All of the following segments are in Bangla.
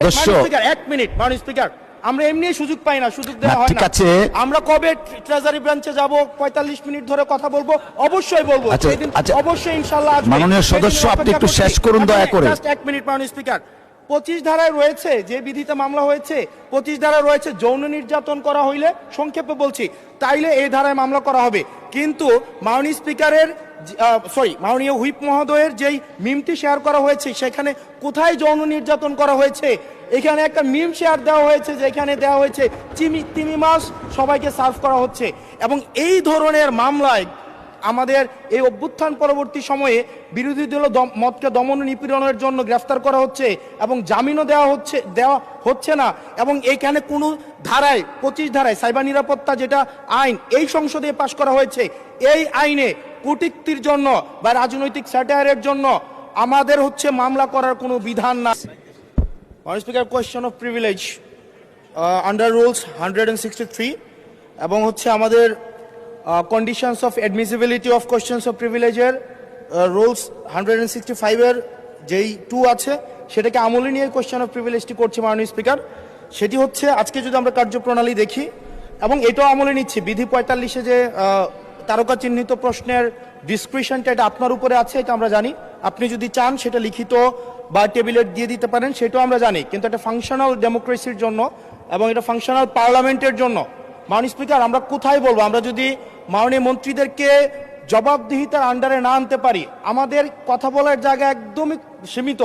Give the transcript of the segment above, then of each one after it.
এক মিনিট মাননীয় স্পিকার, আমরা এমনি সুযোগ পাই না, সুযোগ দেওয়া হয় না। আমরা কবে ট্রেজারি ব্রাঞ্চে যাব, 45 মিনিট ধরে কথা বলবো, অবশ্যই বলবো সেদিন, অবশ্যই ইনশাআল্লাহ আসবে। মাননীয় সদস্য, আপনি একটু শেষ করুন দয়া করে। জাস্ট এক মিনিট মাননীয় স্পিকার। 25 ধারায় রয়েছে, যে বিধিতে মামলা হয়েছে 25 ধারায় রয়েছে, যৌন নির্যাতন করা হইলে, সংক্ষেপে বলছি, তাইলে এই ধারায় মামলা করা হবে। কিন্তু মাননীয় স্পিকারের মাননীয় হুইপ মহোদয়ের যেই মিমটি শেয়ার করা হয়েছে, সেখানে কোথায় যৌন নির্যাতন করা হয়েছে? এখানে একটা মিম শেয়ার দেওয়া হয়েছে, যেখানে দেওয়া হয়েছে তিমি মাছ সবাইকে সার্ভ করা হচ্ছে। এবং এই ধরনের মামলায় আমাদের এই অভ্যুত্থান পরবর্তী সময়ে বিরোধী দল মতকে দমন নিপীড়নের জন্য গ্রেফতার করা হচ্ছে এবং জামিনও দেওয়া হচ্ছে না। এবং এইখানে কোনো ধারায় 25 ধারায় সাইবার নিরাপত্তা যেটা আইন এই সংসদে পাশ করা হয়েছে, এই আইনে কূটনীতির জন্য বা রাজনৈতিক স্যাটায়ারের জন্য আমাদের মামলা করার কোনো বিধান না। মাননীয় speaker, question of privilege under rules 163 এবং আমাদের conditions of admissibility of questions of প্রিভিলেজের রুলস 165-এর যেই 2 আছে, সেটাকে আমলে নিয়ে কোয়েশ্চন অফ প্রিভিলেজটি করছে মাননীয় স্পিকার। সেটি আজকে যদি আমরা কার্যপ্রণালী দেখি, এবং এটাও আমলে নিচ্ছি, বিধি 45-এ যে তারকা চিহ্নিত প্রশ্নের ডিসক্রিপশনটা, এটা আপনার উপরে আছে, এটা আমরা জানি। আপনি যদি চান সেটা লিখিত বা টেবিলে দিয়ে দিতে পারেন, সেটাও আমরা জানি। কিন্তু এটা ফাংশনাল ডেমোক্রেসির জন্য এবং এটা ফাংশনাল পার্লামেন্টের জন্য মাননীয় স্পিকার, আমরা কোথায় বলবো? আমরা যদি মাননীয় মন্ত্রীদেরকে জবাবদিহিতার আন্ডারে না আনতে পারি, আমাদের কথা বলার জায়গা একদমই সীমিত,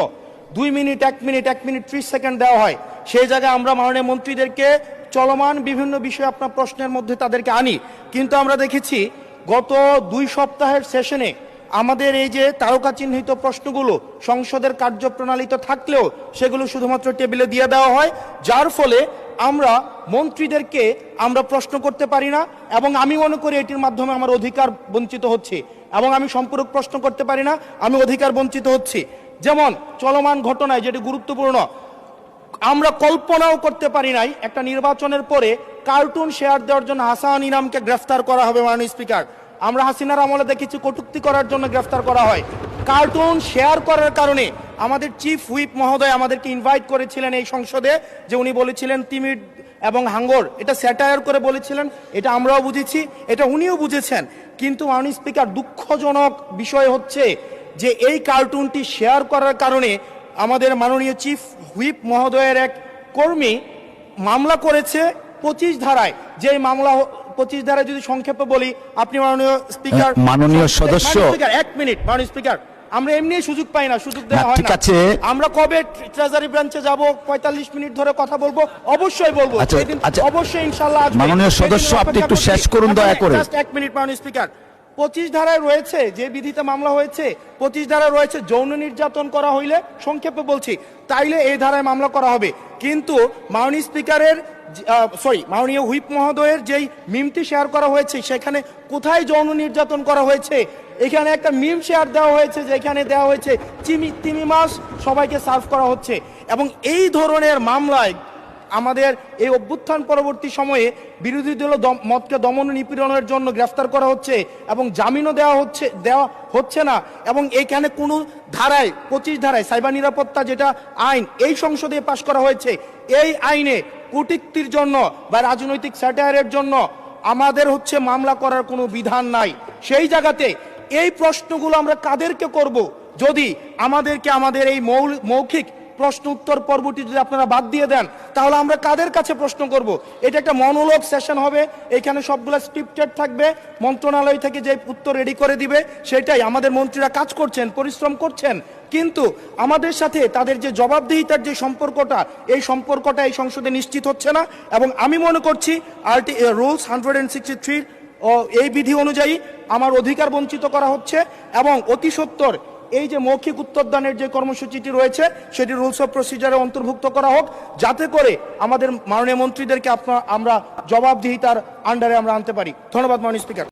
2 মিনিট 1 মিনিট 1 মিনিট 30 সেকেন্ড দেওয়া হয়। সেই জায়গায় আমরা মাননীয় মন্ত্রীদেরকে চলমান বিভিন্ন বিষয় আপনার প্রশ্নের মধ্যে তাদেরকে আনি। কিন্তু আমরা দেখেছি গত 2 সপ্তাহের সেশনে আমাদের এই যে তারকা চিহ্নিত প্রশ্নগুলো সংসদের কার্যপ্রণালীতে থাকলেও সেগুলো শুধুমাত্র টেবিলে দিয়ে দেওয়া হয়, যার ফলে আমরা মন্ত্রীদেরকে আমরা প্রশ্ন করতে পারি না। এবং আমি মনে করি এটির মাধ্যমে আমার অধিকার বঞ্চিত হচ্ছে, এবং আমি সম্পূরক প্রশ্ন করতে পারি না, আমি অধিকার বঞ্চিত হচ্ছি। যেমন চলমান ঘটনায় যেটি গুরুত্বপূর্ণ, আমরা কল্পনাও করতে পারি নাই একটা নির্বাচনের পরে কার্টুন শেয়ার দেওয়ার জন্য হাসান ইনামকে গ্রেফতার করা হবে। মাননীয় স্পিকার, আমরা হাসিনার আমলে দেখেছি কটূক্তি করার জন্য গ্রেফতার করা হয়। কার্টুন শেয়ার করার কারণে আমাদের চিফ হুইপ মহোদয় আমাদেরকে ইনভাইট করেছিলেন এই সংসদে, যে উনি বলেছিলেন তিমির এবং হাঙ্গর, এটা স্যাটায়ার করে বলেছিলেন, এটা আমরাও বুঝেছি, এটা উনিও বুঝেছেন। কিন্তু মাননীয় স্পিকার, দুঃখজনক বিষয় যে এই কার্টুনটি শেয়ার করার কারণে আমাদের মাননীয় চিফ হুইপ মহোদয়ের এক কর্মী মামলা করেছে 25 ধারায়। যে মামলা 25 ধারায় যদি সংক্ষেপে বলি, আপনি মাননীয় স্পিকার, মাননীয় সদস্য, 1 মিনিট মাননীয় স্পিকার, আমরা এমনি সুযোগ পাই না, সুযোগ দেওয়া হয় না। আমরা কবে ট্রেজারি ব্রাঞ্চে যাব, 45 মিনিট ধরে কথা বলবো, অবশ্যই বলবো সেদিন, অবশ্যই ইনশাআল্লাহ আসবে। মাননীয় সদস্য, আপনি একটু শেষ করুন দয়া করে। জাস্ট 1 মিনিট মাননীয় স্পিকার। 25 ধারায় রয়েছে, যে বিধিতে মামলা হয়েছে 25 ধারায় রয়েছে, যৌন নির্যাতন করা হইলে, সংক্ষেপে বলছি, তাইলে এই ধারায় মামলা করা হবে। কিন্তু মাননীয় স্পিকারের মাননীয় হুইপ মহোদয়ের যেই মিমটি শেয়ার করা হয়েছে, সেখানে কোথায় যৌন নির্যাতন করা হয়েছে? এখানে একটা মিম শেয়ার দেওয়া হয়েছে, যেখানে দেওয়া হয়েছে তিমি মাছ সবাইকে সার্ভ করা হচ্ছে। এবং এই ধরনের মামলায় আমাদের এই অভ্যুত্থান পরবর্তী সময়ে বিরোধী দল মতকে দমন নিপীড়নের জন্য গ্রেফতার করা হচ্ছে এবং জামিনও দেওয়া হচ্ছে না। এবং এইখানে কোনো ধারায় 25 ধারায় সাইবার নিরাপত্তা যেটা আইন এই সংসদে পাশ করা হয়েছে, এই আইনে কূটনীতির জন্য বা রাজনৈতিক স্যাটায়ারের জন্য আমাদের মামলা করার কোনো বিধান নাই। সেই জায়গাতে এই প্রশ্নগুলো আমরা কাদেরকে করব? যদি আমাদেরকে আমাদের এই মৌখিক প্রশ্ন উত্তর পর্বটি যদি আপনারা বাদ দিয়ে দেন, তাহলে আমরা কাদের কাছে প্রশ্ন করব? এটা একটা মনোলগ সেশন হবে, এখানে সবগুলো স্ক্রিপ্টেড থাকবে, মন্ত্রণালয় থেকে যে উত্তর রেডি করে দিবে সেটাই। আমাদের মন্ত্রীরা কাজ করছেন, পরিশ্রম করছেন, কিন্তু আমাদের সাথে তাদের যে জবাবদিহিতার যে সম্পর্কটা, এই সম্পর্কটা এই সংসদে নিশ্চিত হচ্ছে না। এবং আমি মনে করছি রুলস 163 এই বিধি অনুযায়ী আমার অধিকার বঞ্চিত করা হচ্ছে। এবং অতি সত্বর এই যে মৌখিক উত্তরদানের যে কর্মসূচিটি রয়েছে, সেটি রুলস অফ প্রসিজারে অন্তর্ভুক্ত করা হোক, যাতে করে আমাদের মাননীয় মন্ত্রীদেরকে আমরা জবাবদিহিতার আন্ডারে আমরা আনতে পারি। ধন্যবাদ মাননীয় স্পিকার।